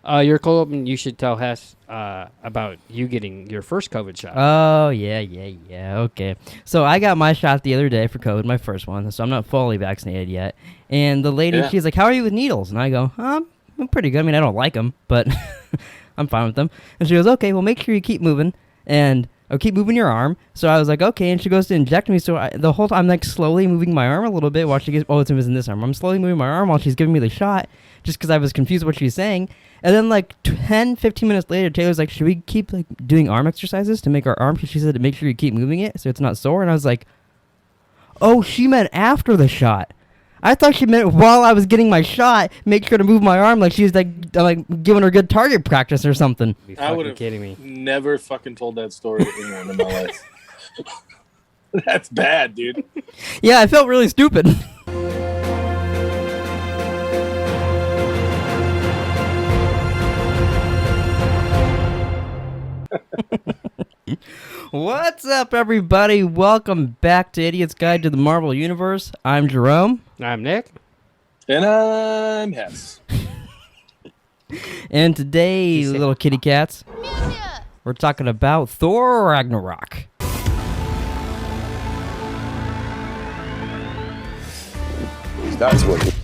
You're cold, and you should tell Hess about you getting your first COVID shot. Oh, yeah. Okay. So I got my shot the other day for COVID, my first one, so I'm not fully vaccinated yet. And the lady, she's like, how are you with needles? And I go, I'm pretty good. I mean, I don't like them, but I'm fine with them. And she goes, okay, well, make sure you keep moving. And I'll keep moving your arm. So I was like, okay. And she goes to inject me. So the whole time I'm like slowly moving my arm a little bit while she gets, it was in this arm. I'm slowly moving my arm while she's giving me the shot just because I was confused what she was saying. And then like 10, 15 minutes later, Taylor's like, should we keep like doing arm exercises to make our arm? She said to make sure you keep moving it so it's not sore. And I was like, oh, she meant after the shot. I thought she meant while I was getting my shot, make sure to move my arm like she was like giving her good target practice or something. I would have kidding me. Never fucking told that story to anyone in my life. That's bad, dude. Yeah, I felt really stupid. What's up, everybody? Welcome back to Idiot's Guide to the Marvel Universe. I'm Jerome. I'm Nick. And I'm Hess. And today, little kitty cats, we're talking about Thor Ragnarok. That's what.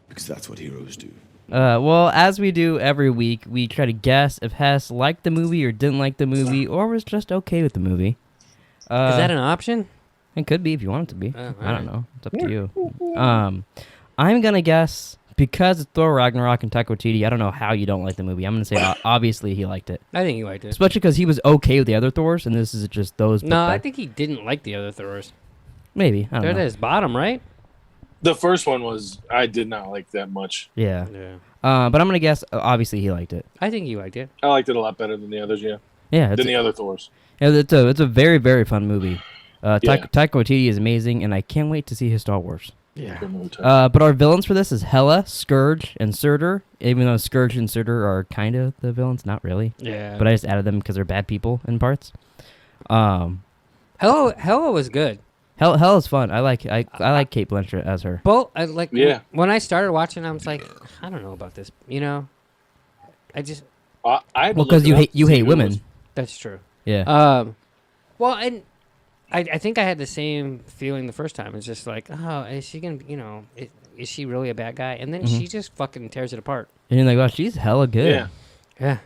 Because that's what heroes do. Well, as we do every week, we try to guess if Hess liked the movie or didn't like the movie or was just okay with the movie. Is that an option? It could be if you want it to be. Oh, I don't know. It's up to you. I'm going to guess, because it's Thor Ragnarok and Taika Waititi, I don't know how you don't like the movie. I'm going to say obviously he liked it. I think he liked it. Especially because he was okay with the other Thors, and this is just those. No, I think he didn't like the other Thors. Maybe. I don't know. They're at his bottom, right? The first one was, I did not like that much. Yeah. Yeah. But I'm going to guess, obviously he liked it. I think he liked it. I liked it a lot better than the others, yeah. Yeah. Than the other Thors. Yeah, it's a very, very fun movie. Yeah. Taika Waititi is amazing, and I can't wait to see his Star Wars. Yeah. But our villains for this is Hela, Scourge, and Surtur. Even though Scourge and Surtur are kind of the villains, not really. Yeah. But I just added them because they're bad people in parts. Hela was good. Hela's fun. I like Kate Blanchett as her. Well, when I started watching, I was like, I don't know about this. You know, I just because you hate women. That's true. Yeah. Well, and I think I had the same feeling the first time. It's just like, oh, is she gonna, is she really a bad guy? And then she just fucking tears it apart. And you're like, wow, she's hella good. Yeah. Yeah.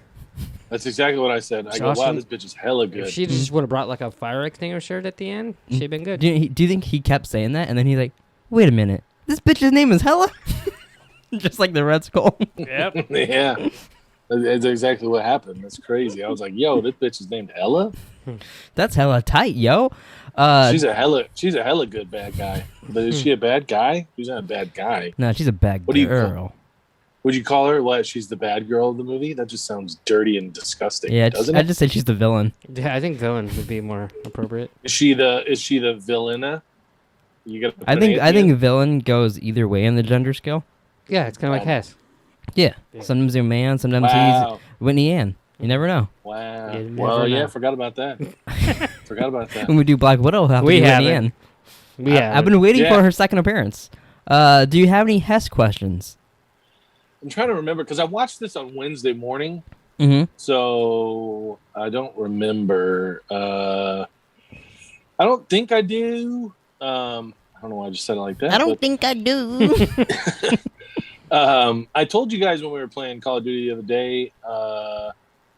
That's exactly what I said. I go, wow, this bitch is hella good. If she just would have brought like a fire extinguisher at the end, she'd been good. Do you think he kept saying that, and then he's like, wait a minute, this bitch's name is Hela? Just like the Red Skull. Yep. Yeah. That's exactly what happened. That's crazy. I was like, yo, this bitch is named Hela? That's hella tight, yo. She's a hella good bad guy. But is she a bad guy? She's not a bad guy. No, she's a bad girl. Would you call her what? She's the bad girl of the movie? That just sounds dirty and disgusting. Yeah, doesn't it? I just said she's the villain. Yeah, I think villain would be more appropriate. Is she the villaina? I think villain goes either way in the gender scale. Yeah, it's kind of like Hess. Yeah. Sometimes they're man, sometimes he's Whitney Ann. You never know. Wow. Know. Forgot about that. When we do Black Widow, we'll have to do Whitney Ann. I've been waiting for her second appearance. Do you have any Hess questions? I'm trying to remember because I watched this on Wednesday morning. Mm-hmm. So I don't remember. I don't think I do. I don't know why I just said it like that. I don't think I do. I told you guys when we were playing Call of Duty the other day,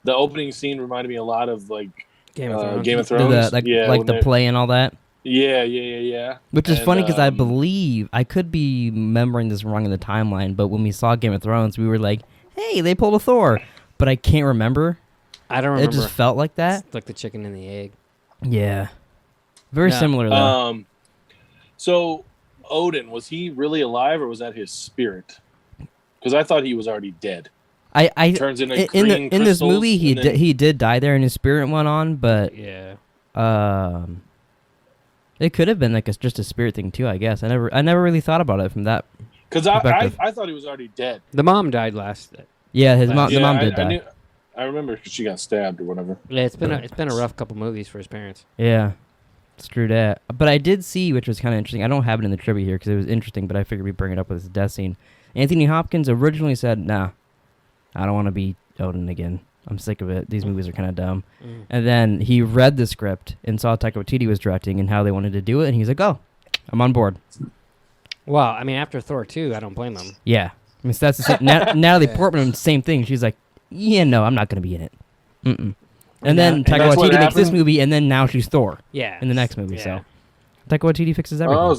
the opening scene reminded me a lot of like Game of Thrones. The play and all that. Yeah. Which is funny because I believe, I could be remembering this wrong in the timeline, but when we saw Game of Thrones, we were like, hey, they pulled a Thor. But I can't remember. I don't remember. It just felt like that. It's like the chicken and the egg. Yeah. Very similar, though. So, Odin, was he really alive or was that his spirit? Because I thought he was already dead. Turns into in this movie, he did die there and his spirit went on, but yeah. It could have been like just a spirit thing too, I guess. I never really thought about it from that. Because I thought he was already dead. The mom died last. Yeah, the mom did die. I remember because she got stabbed or whatever. Yeah, it's been a rough couple movies for his parents. Yeah. Screw that. But I did see, which was kind of interesting. I don't have it in the trivia here because it was interesting, but I figured we'd bring it up with his death scene. Anthony Hopkins originally said, "Nah, I don't want to be Odin again. I'm sick of it. These movies are kind of dumb." And then he read the script and saw Taika Waititi was directing and how they wanted to do it, and he's like, "Oh, I'm on board." Well, I mean, after Thor 2, I don't blame him. Yeah. I mean, so that's the same. Natalie Portman, same thing. She's like, "Yeah, no, I'm not going to be in it." Mm-mm. And then Taika Waititi makes this movie, and then now she's Thor. Yeah. In the next movie, so Taika Waititi fixes everything. Oh,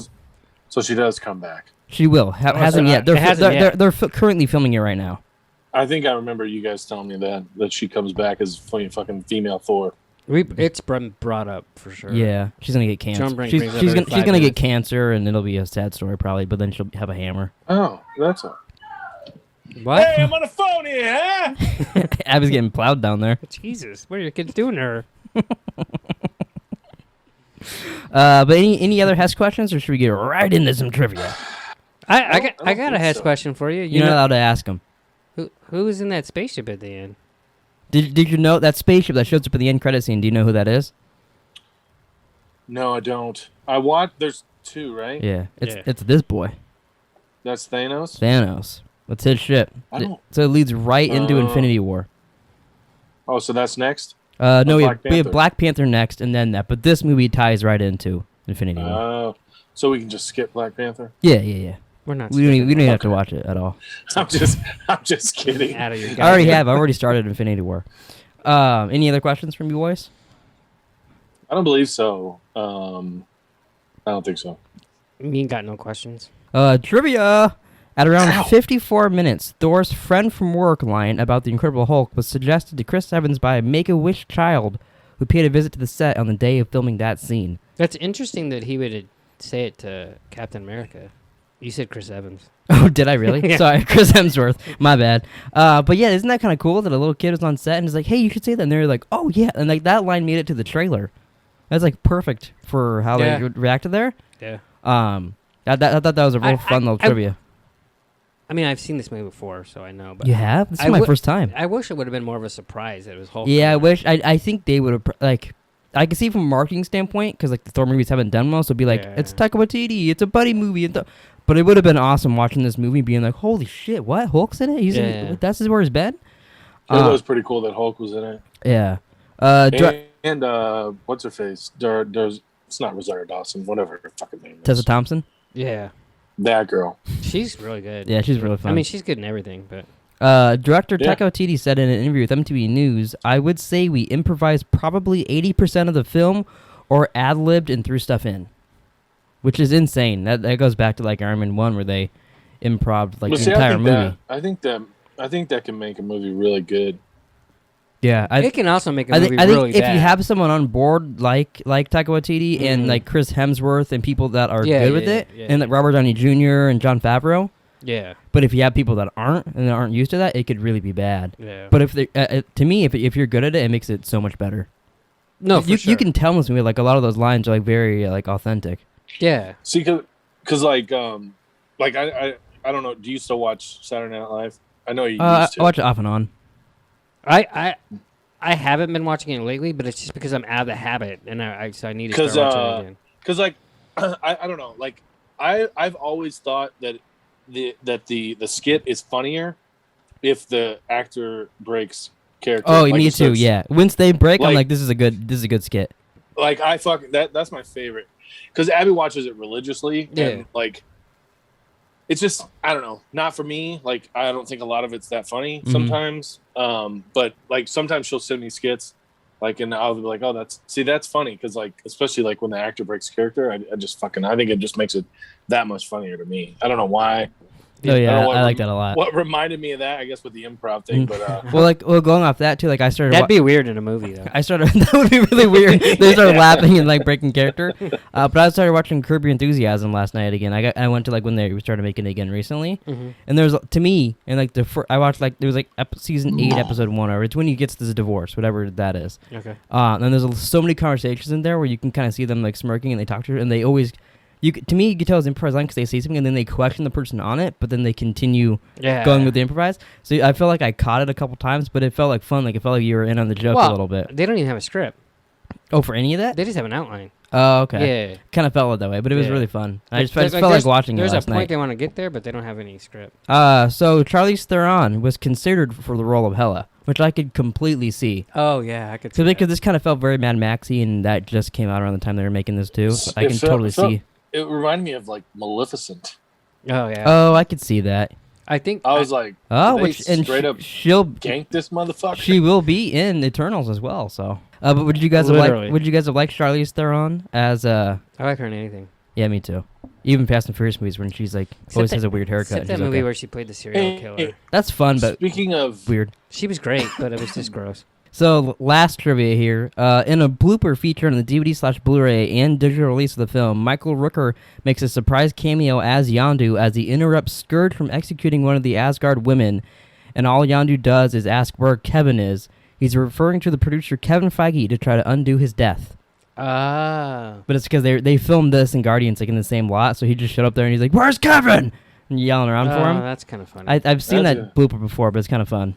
so she does come back. She will. Hasn't yet. They're currently filming it right now. I think I remember you guys telling me that she comes back as fucking female Thor. It's been brought up for sure. Yeah, she's gonna get cancer. She's gonna get cancer, and it'll be a sad story probably. But then she'll have a hammer. Oh, that's all. What? Hey, I'm on the phone here, huh? Abby's getting plowed down there. Jesus, what are your kids doing to her? But any other Hess questions, or should we get right into some trivia? I got a Hess question for you. You're not allowed to ask him. Who was in that spaceship at the end? Did you know that spaceship that shows up in the end credit scene? Do you know who that is? No, I don't. I watched. There's two, right? Yeah, it's this boy. That's Thanos. Thanos. That's his ship. So it leads right into Infinity War. Oh, so that's next? No, we have Black Panther next, and then that. But this movie ties right into Infinity War. Oh, so we can just skip Black Panther? Yeah. We're not. We don't even have to watch it at all. I'm just kidding. Out of your I already have. I already started Infinity War. Any other questions from you boys? I don't believe so. I don't think so. Me got no questions. Trivia. At around 54 minutes, Thor's friend from work line about the Incredible Hulk was suggested to Chris Evans by a Make-A-Wish child who paid a visit to the set on the day of filming that scene. That's interesting that he would say it to Captain America. You said Chris Evans. Oh, did I really? Yeah. Sorry, Chris Hemsworth. My bad. But yeah, isn't that kind of cool that a little kid was on set and was like, "Hey, you should say that," and they're like, "Oh yeah," and like that line made it to the trailer. That's like perfect for how they reacted there. Yeah. I thought that was a real fun little trivia. I mean, I've seen this movie before, so I know. But You have? This is my first time. I wish it would have been more of a surprise that it was Hulk. Yeah, I wish. I think they would have like. I can see from a marketing standpoint because like the Thor movies haven't done well, so it'd be like it's Taika Waititi, it's a buddy movie, but it would have been awesome watching this movie, being like, "Holy shit, what Hulk's in it? He's in it. That's where he's been." It was pretty cool that Hulk was in it. Yeah. And what's her face? There's it's not Rosario Dawson, whatever her fucking name is. Tessa Thompson. Yeah. That girl. She's really good. Yeah, she's really fun. I mean, she's good in everything, but. Director Taika Waititi said in an interview with MTV News, "I would say we improvised probably 80% of the film, or ad-libbed and threw stuff in," which is insane. That goes back to like Iron Man 1 where they improv like the entire movie. I think that can make a movie really good. Yeah, it can also make a movie I think really if bad. you have someone on board like Taika Waititi and like Chris Hemsworth and people that are good with it, and like Robert Downey Jr. and Jon Favreau. Yeah. But if you have people that aren't and that aren't used to that, it could really be bad. Yeah. But if they, to me, if you're good at it, it makes it so much better. No, for sure. You can tell in this movie like a lot of those lines are like very like authentic. Yeah. See, because like I don't know. Do you still watch Saturday Night Live? I know you used to. I watch it off and on. I haven't been watching it lately, but it's just because I'm out of the habit, and so I need to start watching it again. Because like I don't know, like I've always thought that the skit is funnier if the actor breaks character. Oh, like, me too. Yeah, once they break, I'm like, this is a good skit. Like that's my favorite because Abby watches it religiously. Yeah. And like, it's just I don't know, not for me. Like I don't think a lot of it's that funny sometimes. But like sometimes she'll send me skits, like, and I'll be like, oh, that's funny because like especially like when the actor breaks character, I think it just makes it that much funnier to me. I don't know why. Oh yeah, I like that a lot. What reminded me of that, I guess, with the improv thing, but well, going off that too, like I started. That'd be weird in a movie, though. That would be really weird. They start laughing and like breaking character. But I started watching Curb Your Enthusiasm last night again. I went to like when they started making it again recently, and there's to me and like I watched like there was like season 8 episode 1, or it's when he gets this divorce, whatever that is. Okay. And there's so many conversations in there where you can kind of see them like smirking and they talk to her and they always. To me, you can tell it's improvised because they say something and then they question the person on it, but then they continue going with the improvise. So I felt like I caught it a couple times, but it felt like fun. Like it felt like you were in on the joke a little bit. They don't even have a script. Oh, for any of that? They just have an outline. Oh, okay. Yeah. Kind of felt that way, but it was Yeah. really fun. I just There's- felt like there's- watching it There's last a point night. they want to get there, but they don't have any script. So Charlize Theron was considered for the role of Hela, which I could completely see. Oh yeah, I could see Because that. this kind of felt very Mad Maxy, and that just came out around the time they were making this too. So I can totally see. It reminded me of like Maleficent. Oh yeah. Oh, I could see that. I think I was like, Oh, they which and straight up she'll gank this motherfucker. she will be in Eternals as well. So, but would you guys have Literally. would you guys have liked Charlize Theron as I like her in anything. Yeah, me too. Even Fast and Furious movies when she's like always Except has a weird haircut. Except and that she's movie okay. where she played the serial Hey, killer. That's fun, but Speaking of weird. She was great, but it was just gross. So last trivia here, in a blooper feature on the DVD/Blu-ray and digital release of the film, Michael Rooker makes a surprise cameo as Yondu as he interrupts Scourge from executing one of the Asgard women, and all Yondu does is ask where Kevin is. He's referring to the producer Kevin Feige to try to undo his death. Ah. But it's because they filmed this in Guardians like in the same lot, so he just showed up there and he's like, "Where's Kevin?" and yelling around for him. That's kind of funny. I've seen That's that blooper before, but it's kind of fun.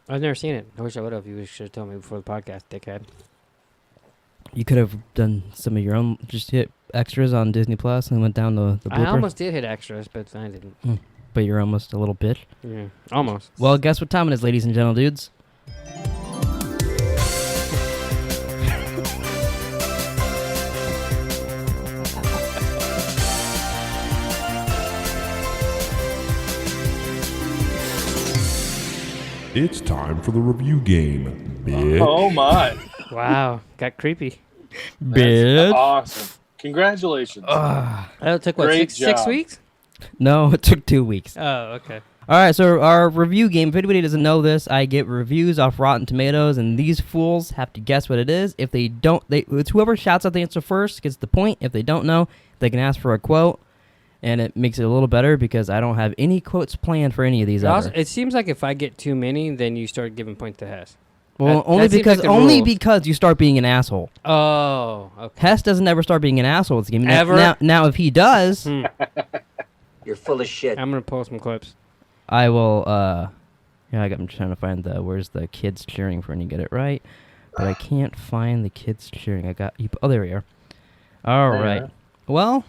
I've never seen it. I wish I would have. You should have told me before the podcast, dickhead. You could have done some of your own, just hit extras on Disney Plus and went down the blooper. I almost did hit extras, but I didn't. But you're almost a little bitch. Yeah, almost. Well, guess what time it is, ladies and gentlemen, dudes? It's time for the review game, bitch. oh my, Wow, got creepy. Bitch. awesome! Congratulations. That took what, Great six job. weeks? No, it took 2 weeks. Oh, okay. All right, so our review game, if anybody doesn't know this, I get reviews off Rotten Tomatoes, and these fools have to guess what it is. If they don't, it's whoever shouts out the answer first gets the point. If they don't know, they can ask for a quote, and it makes it a little better because I don't have any quotes planned for any of these Also, ever. it seems like if I get too many, then you start giving points to Hess. Well, that only seems because like the rules. because you start being an asshole. Oh, okay. Hess doesn't ever start being an asshole with this game. Ever? Now, if he does, You're full of shit. I'm gonna pull some clips. I will. I'm trying to find where's the kids cheering for when you get it right, but I can't find the kids cheering. I got you. Oh, there we are. All right. Yeah. Well,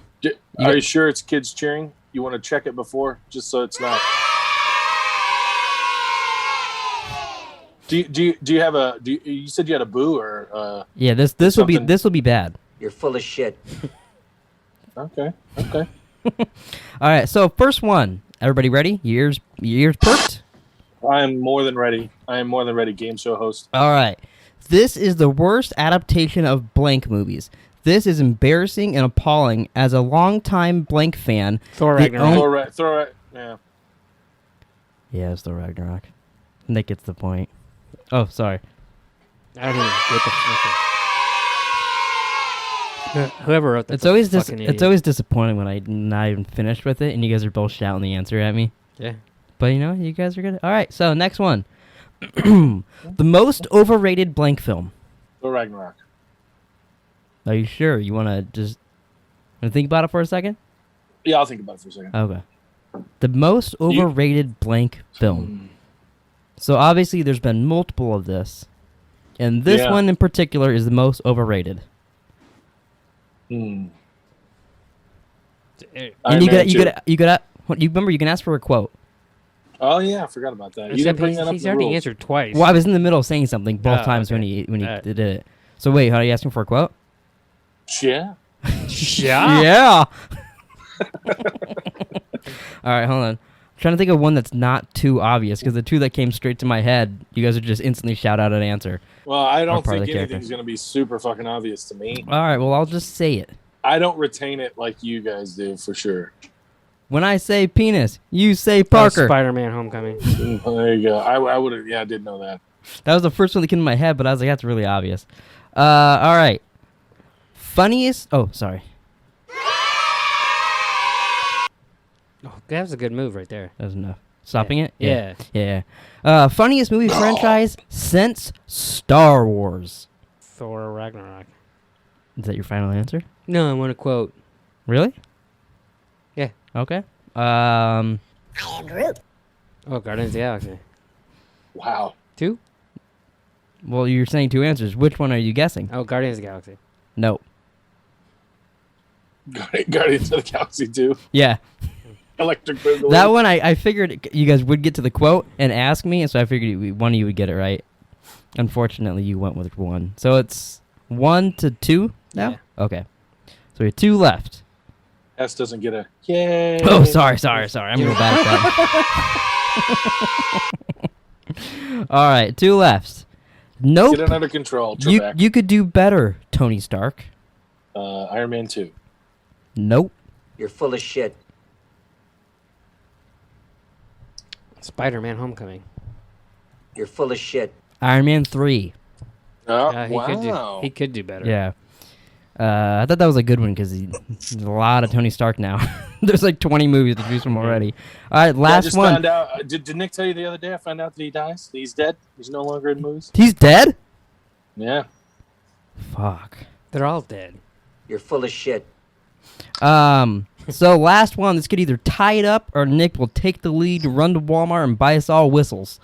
Are you sure it's kids cheering? You want to check it before, just so it's not. Do you have a? You said you had a boo or? yeah. This will be something- be bad. You're full of shit. Okay. All right. So first one. Everybody ready? Your ears perked. I am more than ready. Game show host. All right. This is the worst adaptation of blank movies. This is embarrassing and appalling. As a longtime blank fan, Thor the Ragnarok. Throw right. Yeah. yeah, it's the Ragnarok. Nick gets the point. Oh, sorry. I don't even get the fucking. Whoever wrote that. It's always idiot. disappointing when I'm not even finished with it, and you guys are both shouting the answer at me. Yeah. But you guys are good. All right, so next one. The most overrated blank film. Thor Ragnarok. Are you sure? You want to just think about it for a second? Yeah, I'll think about it for a second. Okay. The most overrated blank film. So obviously there's been multiple of this, and this Yeah. one in particular is the most overrated. Hmm. It- And you Iron Man 2. you remember you can ask for a quote. Oh yeah, I forgot about that. You Except didn't bring that up. he's in the already rules. answered twice. Well, I was in the middle of saying something both Oh, times when okay. he did it. So wait, how are you asking for a quote? Yeah. Yeah. Yeah. All right, hold on. I'm trying to think of one that's not too obvious because the two that came straight to my head, you guys would just instantly shout out an answer. Well, I don't part of think the character. anything's gonna be super fucking obvious to me. All right, well I'll just say it. I don't retain it like you guys do for sure. When I say penis, you say Parker. Spider-Man: Homecoming. There you go. I would have. Yeah, I did know that. That was the first one that came to my head, but I was like, that's really obvious. All right. Funniest. Oh, sorry. Oh, that was a good move right there. That was enough. Stopping it? Yeah. Yeah. Funniest movie franchise since Star Wars. Thor Ragnarok. Is that your final answer? No, I want to quote. Really? Yeah. Okay. Oh, Guardians of the Galaxy. Wow. 2? Well, you're saying two answers. Which one are you guessing? Oh, Guardians of the Galaxy. No. Guardians of the Galaxy 2. Yeah. Electric Boogaloo. That one, I figured you guys would get to the quote and ask me, and so I figured one of you would get it right. Unfortunately, you went with one. So it's 1-2 now? Yeah. Okay. So we have 2 left. S doesn't get a yay. Oh, sorry. I'm real bad at that. All right, 2 left. Nope. Get it under control. You could do better, Tony Stark. Iron Man 2. Nope. You're full of shit. Spider-Man: Homecoming. You're full of shit. Iron Man 3. Oh, He could do better. Yeah. I thought that was a good one because there's a lot of Tony Stark now. There's like 20 movies to choose from already. All right, I last just one. found out. Did Nick tell you the other day? I found out that he dies. That he's dead. He's no longer in movies. He's dead? Yeah. Fuck. They're all dead. You're full of shit. So last one. This could either tie it up or Nick will take the lead, run to Walmart, and buy us all whistles.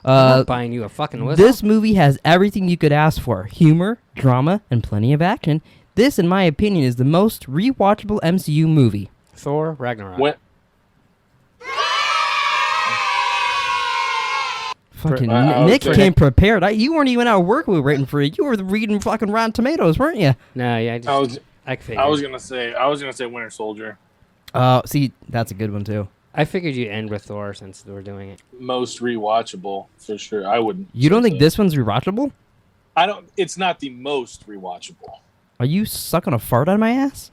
I'm not buying you a fucking whistle. This movie has everything you could ask for: humor, drama, and plenty of action. This, in my opinion, is the most rewatchable MCU movie. Thor: Ragnarok. When, Fucking I Nick was came prepared. You weren't even out of work. We were waiting for you. You were reading fucking Rotten Tomatoes, weren't you? No, yeah, I figured. I was gonna say Winter Soldier. See, that's a good one too. I figured you'd end with Thor since we're doing it. Most rewatchable for sure. I wouldn't. You don't say think so. this one's rewatchable? I don't. It's not the most rewatchable. Are you sucking a fart on my ass?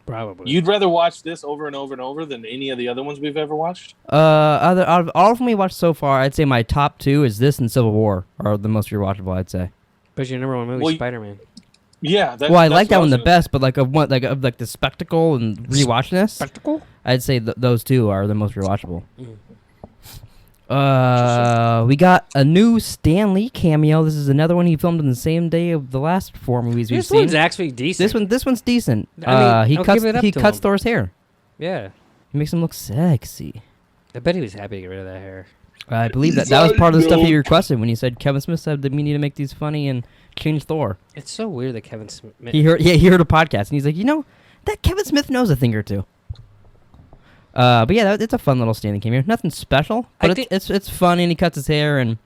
Probably. You'd rather watch this over and over and over than any of the other ones we've ever watched? Out of all of them we watched so far, I'd say my top 2 is this and Civil War are the most rewatchable. I'd say. But your number one movie, Well, Spider-Man. Yeah. Well, I that's like that what one I the was best, but like of the spectacle and rewatchiness, Spectacle? I'd say those 2 are the most rewatchable. We got a new Stan Lee cameo. This is another one he filmed on the same day of the last 4 movies we've This seen. one's actually decent. This one's decent. I mean, he I'll cuts give it up to cuts him. Thor's hair. Yeah. He makes him look sexy. I bet he was happy to get rid of that hair. I believe that was part of the stuff he requested when he said Kevin Smith said that we need to make these funny and change Thor. It's so weird that Kevin Smith... He heard a podcast and he's like, that Kevin Smith knows a thing or two. But yeah, it's a fun little standing cameo. Nothing special, but it's fun, and he cuts his hair, and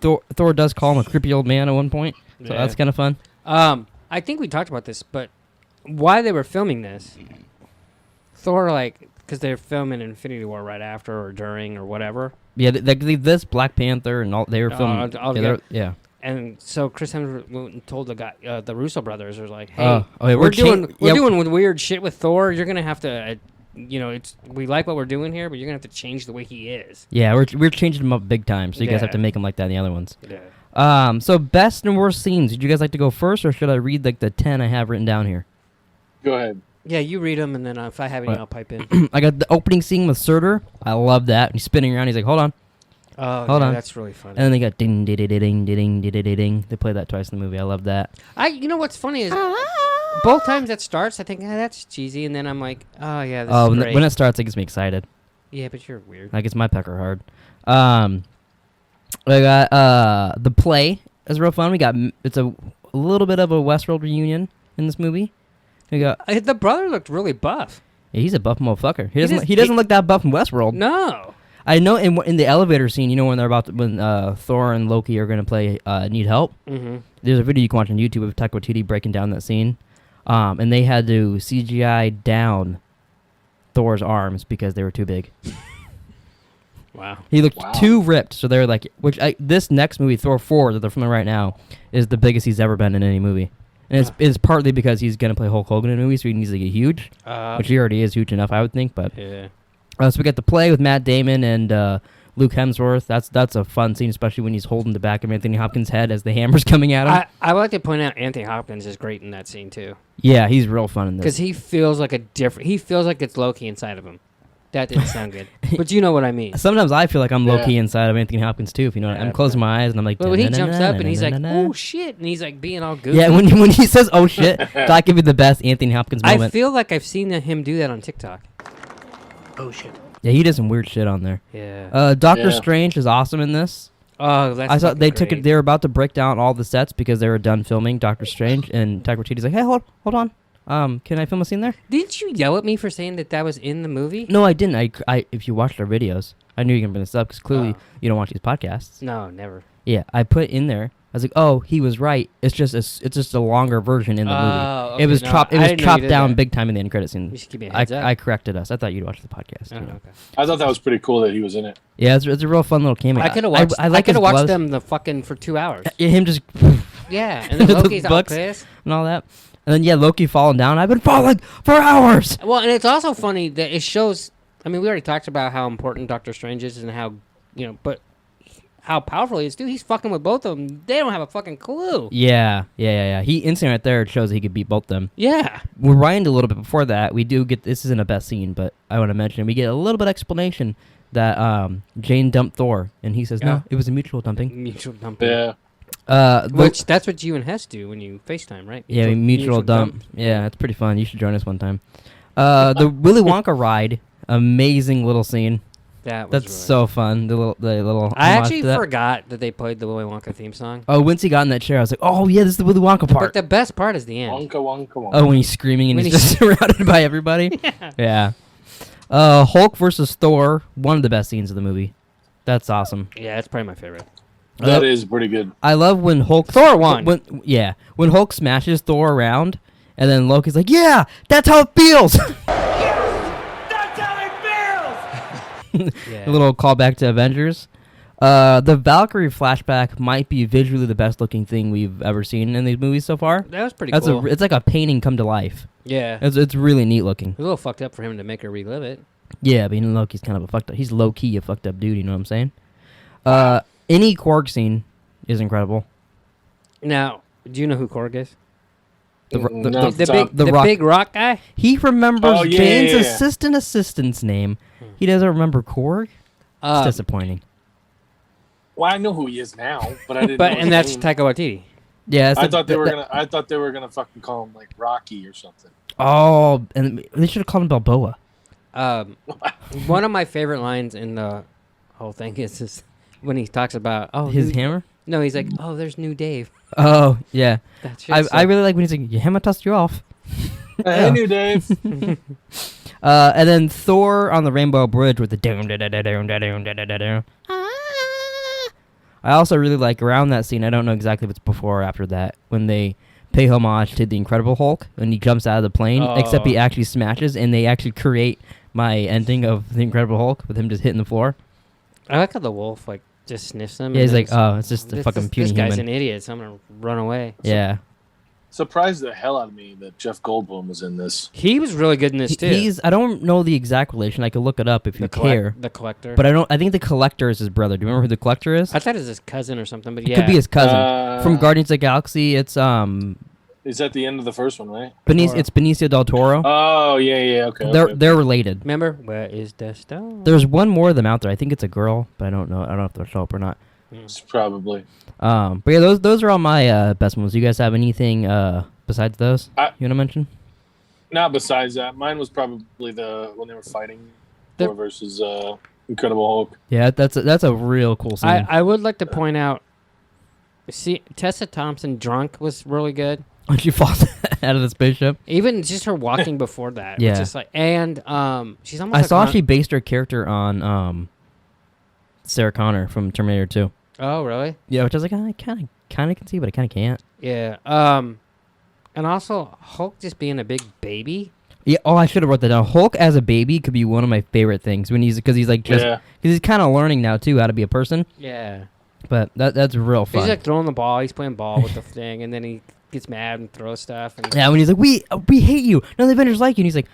Thor does call him a creepy old man at one point, so that's kind of fun. I think we talked about this, but why they were filming this, Thor, because they're filming Infinity War right after or during or whatever. Yeah, this Black Panther and all they were filming. Yeah. And so Chris Hemsworth told the guy, the Russo brothers, are like, "Hey, yeah, we're doing weird shit with Thor. You're gonna have to, we like what we're doing here, but you're gonna have to change the way he is." Yeah, we're changing him up big time, so you guys have to make him like that in the other ones. Yeah. So best and worst scenes. Would you guys like to go first, or should I read the 10 I have written down here? Go ahead. Yeah, you read them, and then if I have any, I'll pipe in. I got the opening scene with Surtur. I love that. He's spinning around. He's like, "Hold on." Oh, Hold on. That's really funny. And then they got ding ding ding ding ding ding ding ding. They play that twice in the movie. I love that. You know what's funny is both times that starts, I think that's cheesy, and then I'm like, oh yeah, this is great. When it starts, it gets me excited. Yeah, but you're weird. That gets my pecker hard. I got the play is real fun. It's a little bit of a Westworld reunion in this movie. We got The brother looked really buff. yeah, he's a buff motherfucker. He doesn't look that buff in Westworld. No. I know in the elevator scene, when they're when Thor and Loki are gonna play Need Help. Mm-hmm. There's a video you can watch on YouTube of Taika Waititi breaking down that scene, and they had to CGI down Thor's arms because they were too big. Wow. He looked too ripped, so they're like, this next movie, Thor 4, that they're filming right now, is the biggest he's ever been in any movie. And it's partly because he's gonna play Hulk Hogan in a movie, so he needs to get huge, which he already is huge enough, I would think. But yeah. So we got the play with Matt Damon and Luke Hemsworth. That's a fun scene, especially when he's holding the back of Anthony Hopkins' head as the hammer's coming at him. I would like to point out Anthony Hopkins is great in that scene too. Yeah, he's real fun in this. Because he feels like he feels like it's Loki inside of him. That didn't sound good, but you know what I mean. Sometimes I feel like I'm low-key inside of Anthony Hopkins too. If you know, I'm closing my eyes and I'm like. But when he jumps up and he's like, "Oh shit," and he's like being all goofy. Yeah, when he says "Oh shit," that could be the best Anthony Hopkins moment. I feel like I've seen him do that on TikTok. Oh shit. Yeah, he does some weird shit on there. Yeah. Doctor Strange is awesome in this. Oh, that's. I saw they great. took it. They were about to break down all the sets because they were done filming Doctor Strange, and Taika Waititi's like, "Hey, hold on, Can I film a scene there? Didn't you yell at me for saying that was in the movie? No, I didn't. I if you watched our videos, I knew you were gonna bring this up because clearly you don't watch these podcasts. No, never. Yeah, I put in there. I was like, oh, he was right. It's just a longer version in the movie. Okay, It was no, chopped. It I was didn't know you chopped did down that. big time in the end credit scene. You should give me a heads up. I corrected us. I thought you'd watch the podcast. Oh, You know. okay. I thought that was pretty cool that he was in it. Yeah, it's a real fun little cameo. I could have watched. I like could his have watched gloves. them the fucking for 2 hours. Him just Yeah, and then With the Loki's all books. pissed. and all that. And then Loki falling down. I've been falling for hours. Well, and it's also funny that it shows. I mean, we already talked about how important Doctor Strange is and how but how powerful he is too. He's fucking with both of them. They don't have a fucking clue. Yeah. He instantly right there shows that he could beat both them. Yeah. We're rewind a little bit before that. We do get this isn't a best scene, but I want to mention we get a little bit of explanation that Jane dumped Thor, and he says Yeah. no, it was a mutual dumping. Mutual dumping. Yeah. Which that's what you and Hess do when you FaceTime, right? Yeah, mutual dump. Yeah, it's pretty fun. You should join us one time. The Willy Wonka ride, amazing little scene. That was That's really so fun. The little. I homage actually to that. forgot that they played the Willy Wonka theme song. Oh, once he got in that chair, I was like, oh yeah, this is the Willy Wonka But part. the best part is the end. Wonka, wonka, wonka. Oh, when he's screaming and When he's he's- just surrounded by everybody. Yeah. Hulk versus Thor, one of the best scenes of the movie. That's awesome. Yeah, it's probably my favorite. That is pretty good. I love when Hulk Thor won. When Hulk smashes Thor around, and then Loki's like, "Yeah, that's how it feels." Yeah. A little callback to Avengers. The Valkyrie flashback might be visually the best looking thing we've ever seen in these movies so far. That was pretty That's cool. it's like a painting come to life. Yeah. It's really neat looking. It was a little fucked up for him to make her relive it. Yeah, but Loki's kind of a fucked up. He's low key a fucked up dude. You know what I'm saying? Any Korg scene is incredible. Now, do you know who Korg is? No, The Rock. big rock guy? He remembers Oh, yeah, Jane's yeah, yeah. assistant's name. He doesn't remember Korg. It's disappointing. Well, I know who he is now, but I didn't. But know and his that's name. Taika Waititi. Yeah, I thought they were gonna fucking call him like Rocky or something. Oh, and they should have called him Balboa. One of my favorite lines in the whole thing is just when he talks about His hammer. No, he's like, oh, there's new Dave. Oh yeah, That's I really like when he's like, your hammer tossed you off. Hey, new Dave. And then Thor on the Rainbow Bridge with the doom da da da doom da doom da da da doom. I also really like around that scene. I don't know exactly if it's before or after that when they pay homage to the Incredible Hulk when he jumps out of the plane. Except he actually smashes, and they actually create my ending of the Incredible Hulk with him just hitting the floor. I like how the wolf like just sniffs him. Yeah, and he's then like, oh, it's just a fucking puny This guy's human. an idiot, so I'm gonna run away. Yeah. Surprised the hell out of me that Jeff Goldblum was in this. He was really good in this too. He's. I don't know the exact relation. I could look it up if you care. The collector. But I don't. I think the collector is his brother. Do you remember who the collector is? I thought it was his cousin or something, but It yeah. could be his cousin from Guardians of the Galaxy. It's Is at the end of the first one, right? It's Benicio del Toro. Oh yeah, okay. They're related. Remember where is the stone? There's one more of them out there. I think it's a girl, but I don't know. I don't know if they'll show up or not. It's probably. But yeah, those are all my best ones. You guys have anything besides those you want to mention? Not besides that. Mine was probably when they were fighting Thor versus Incredible Hulk. Yeah, that's a real cool scene. I would like to point out. See, Tessa Thompson drunk was really good. When she falls out of the spaceship. Even just her walking before that. Yeah. Was just like, and she's almost. I like saw she based her character on Sarah Connor from Terminator 2. Oh really? Yeah, which I was like, I kind of can see, but I kind of can't. Yeah. And also Hulk just being a big baby. Yeah. Oh, I should have wrote that down. Hulk as a baby could be one of my favorite things because he's like because he's kind of learning now too how to be a person. Yeah. But that's real fun. He's like throwing the ball. He's playing ball with the thing, and then he gets mad and throws stuff. And yeah, when he's like, we hate you. None of the Avengers like you. And he's like,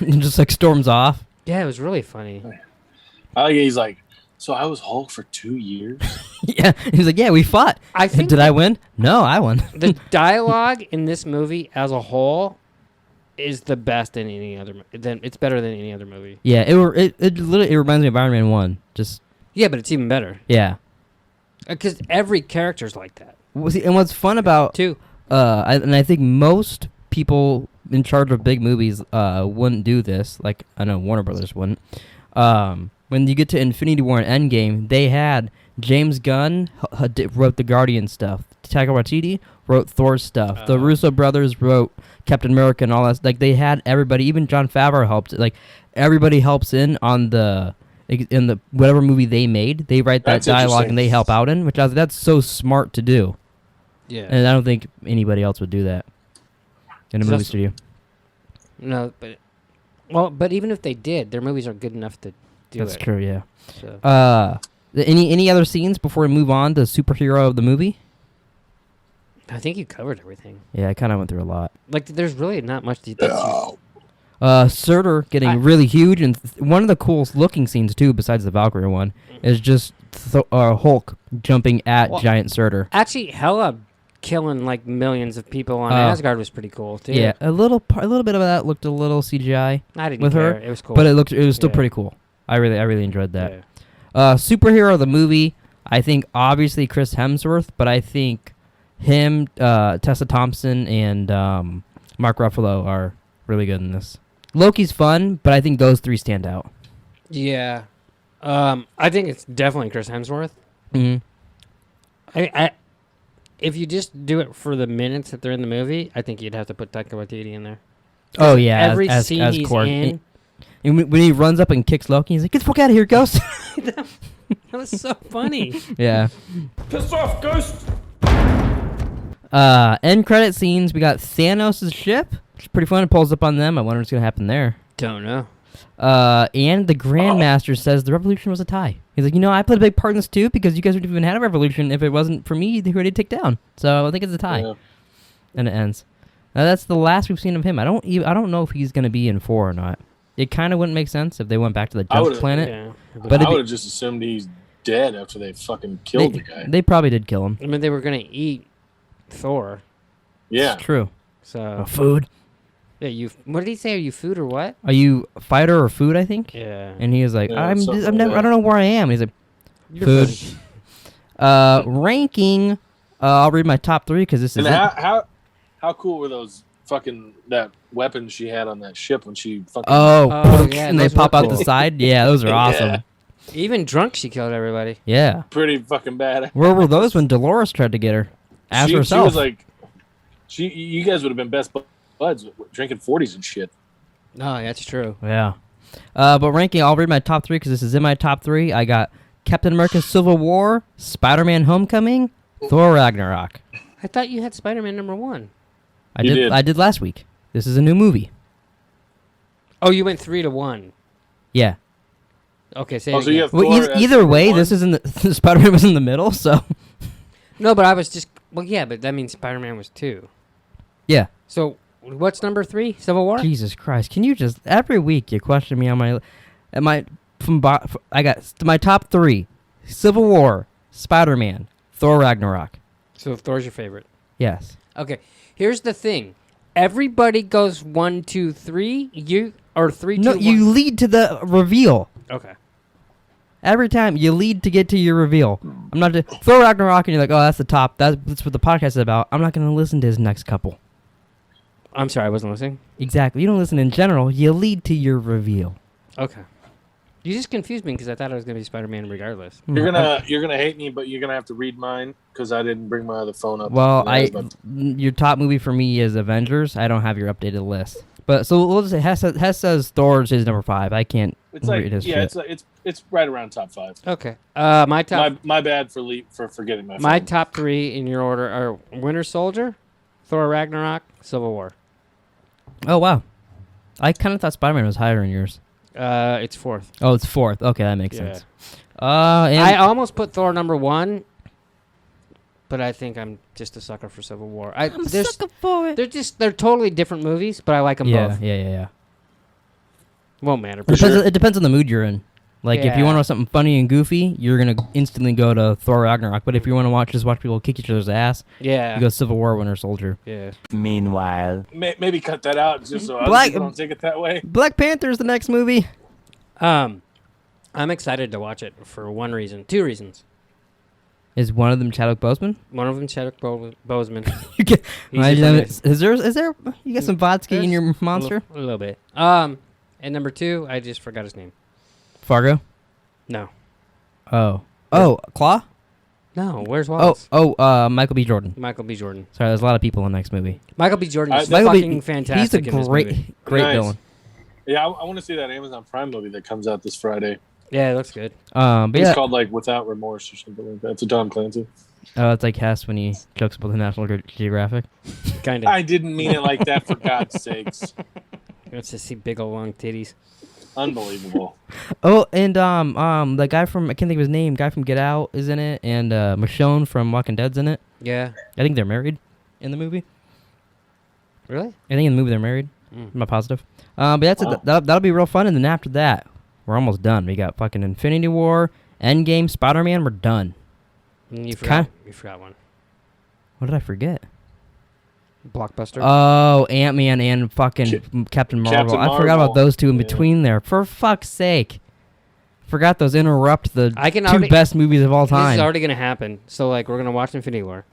and just like storms off. Yeah, it was really funny. He's like, so I was Hulk for 2 years. Yeah, and he's like, yeah, we fought. I think Did I win? No, I won. the dialogue in this movie as a whole is the best in any other. It's better than any other movie. Yeah, it literally reminds me of Iron Man 1. Just Yeah, but it's even better yeah. because every character's like that. And what's fun about Too. I think most people in charge of big movies wouldn't do this. Like I know Warner Brothers wouldn't. When you get to Infinity War and Endgame, they had James Gunn wrote the Guardian stuff. Taika Waititi wrote Thor's stuff. The Russo brothers wrote Captain America and all that. Like they had everybody, even Jon Favreau helped. Like everybody helps in the whatever movie they made. They write that That's dialogue interesting. and they help out in, which that's so smart to do. Yeah. And I don't think anybody else would do that in a movie studio. No, but even if they did, their movies are good enough to do That's it. true. Yeah. So. Any other scenes before we move on to superhero of the movie? I think you covered everything. Yeah, I kind of went through a lot. Like, there's really not much that Surtur getting really huge, and one of the coolest looking scenes too, besides the Valkyrie one, is just Hulk jumping at giant Surtur. Actually, Hela killing like millions of people on Asgard was pretty cool too. Yeah, a little bit of that looked a little CGI. I didn't with care. her, It was cool, but it was still Yeah. pretty cool. I really enjoyed that. Yeah. Superhero of the movie, I think obviously Chris Hemsworth, but I think him, Tessa Thompson, and Mark Ruffalo are really good in this. Loki's fun, but I think those three stand out. Yeah. I think it's definitely Chris Hemsworth. Mm-hmm. I if you just do it for the minutes that they're in the movie, I think you'd have to put Taika Waititi in there. Oh yeah, Every as scene he's Korg. in. And when he runs up and kicks Loki, he's like, "Get the fuck out of here, Ghost!" That was so funny. Yeah. Piss off, Ghost. End credit scenes. We got Thanos' ship, which is pretty fun. It pulls up on them. I wonder what's gonna happen there. Don't know. And the Grandmaster says the revolution was a tie. He's like, I played a big part in this too because you guys wouldn't even had a revolution if it wasn't for me who already take down. So I think it's a tie. Yeah. And it ends. Now that's the last we've seen of him. I don't know if he's gonna be in 4 or not. It kind of wouldn't make sense if they went back to the jump planet. Yeah. But I would have just assumed he's dead after they fucking killed the guy. They probably did kill him. I mean, they were gonna eat Thor. Yeah. It's true. So Food. yeah, what did he say? Are you food or what? Are you fighter or food? I think. Yeah. And he was like, Yeah, I'm something like never. that. I don't know where I am. And he's like, You're food. food. Ranking. I'll read my top 3 because this is And it. how cool were those fucking that weapons she had on that ship when she fucking Oh, yeah, and they those were pop out cool. the side. Yeah, those are awesome. Yeah. Even drunk, she killed everybody. Yeah. pretty fucking bad. Where were those when Dolores tried to get her? As She herself. was like, you guys would have been best buds drinking 40s and shit. No, that's true. Yeah. But ranking, I'll read my top 3 because this is in my top 3. I got Captain America: Civil War, Spider-Man: Homecoming, Thor: Ragnarok. I thought you had Spider-Man #1. You did. I did last week. This is a new movie. Oh, you went 3-1. Yeah. Okay, say Oh, it so you again. have Thor as either number way, one? this is in the Spider-Man was in the middle, so No, but I was just yeah, but that means Spider-Man was 2. yeah. So what's number 3? Civil War. Jesus Christ! Can you just every week you question me on my I got my top 3: Civil War, Spider-Man, Thor: Ragnarok. So Thor's your favorite. Yes. Okay, here's the thing. Everybody goes 1, 2, 3. You or 3, 2, No, 1. you lead to the reveal. Okay. Every time you lead to get to your reveal. I'm not Thor: Ragnarok, and you're like, oh, that's the top. That's what the podcast is about. I'm not going to listen to his next couple. I'm sorry, I wasn't listening. Exactly. You don't listen in general. You lead to your reveal. Okay. You just confused me because I thought it was gonna be Spider-Man regardless. You're gonna hate me, but you're gonna have to read mine because I didn't bring my other phone up. Well, And that was my- your top movie for me is Avengers. I don't have your updated list. But so we'll just say Hess says Thor's his number 5. I can't it's like read his yeah, shit. it's right around top 5. Okay. My top My bad for forgetting my my phone. top 3 in your order are Winter Soldier, Thor: Ragnarok, Civil War. Oh wow, I kind of thought Spider-Man was higher in yours. It's 4th. Oh, it's 4th. Okay, that makes Yeah. sense. And I almost put Thor #1, but I think I'm just a sucker for Civil War. I'm a sucker for it. They're totally different movies, but I like them Yeah, both. yeah. Won't matter. It depends on the mood you're in. Like if you Yeah. want something funny and goofy, you're gonna instantly go to Thor: Ragnarok. But if you want to just watch people kick each other's ass, Yeah. you go Civil War: Winter Soldier. Yeah. Meanwhile, Maybe cut that out just so other Black- people don't take it that way. Black Panther's the next movie. I'm excited to watch it for 2 reasons. Is one of them Chadwick Boseman? One of them, Chadwick Boseman. You get, He's just amazing. is there? You got some vodka in your monster? A little bit. And number 2, I just forgot his name. Fargo. No. Oh, Claw. No, where's Wallace? Michael B. Jordan. Michael B. Jordan. Sorry, there's a lot of people in the next movie. Michael B. Jordan is Michael fucking B. fantastic. He's a in this movie. great Nice. villain. Yeah, I want to see that Amazon Prime movie that comes out this Friday. Yeah, it looks good. But It's yeah, called like Without Remorse or something like that. It's a Tom Clancy. it's like Hess when he jokes about the National Geographic. Kind of. I didn't mean it like that, for God's sakes. Let's just see big old long titties. Unbelievable. Oh, and the guy from I can't think of his name. Guy from Get Out is in it, and Michonne from Walking Dead's in it. Yeah. I think they're married in the movie. Really? I think in the movie they're married. I'm not positive. But that's it. That'll be real fun. And then after that, we're almost done. We got fucking Infinity War, Endgame, Spider-Man. We're done. You forgot one. What did I forget? Blockbuster. Oh, Ant-Man and fucking Captain Marvel. I forgot about those two in between there. For fuck's sake. Forgot those interrupt the two best movies of all time. This is already going to happen. So, like, we're going to watch Infinity War.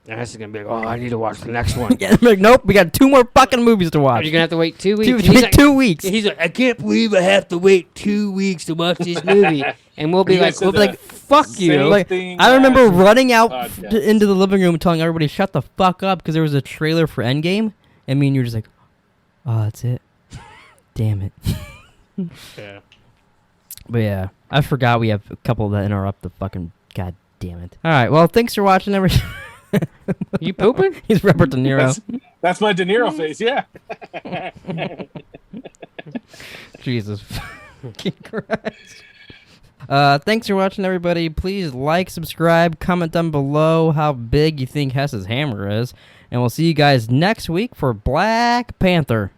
And this is going to be like, oh, I need to watch the next one. Yeah, like, nope, we got 2 more fucking movies to watch. You're going to have to wait 2 weeks. 2 weeks. He's like, I can't believe I have to wait 2 weeks to watch this movie. And we'll be like, fuck you. Like, I remember running out into the living room and telling everybody, shut the fuck up, because there was a trailer for Endgame. And me and you were just like, oh, that's it. Damn it. Yeah. But yeah, I forgot we have a couple that interrupt the fucking, god damn it. All right, well, thanks for watching, everybody. You pooping? He's Robert De Niro. That's my De Niro face, yeah. Jesus fucking Christ. Thanks for watching, everybody. Please like, subscribe, comment down below how big you think Hess's hammer is. And we'll see you guys next week for Black Panther.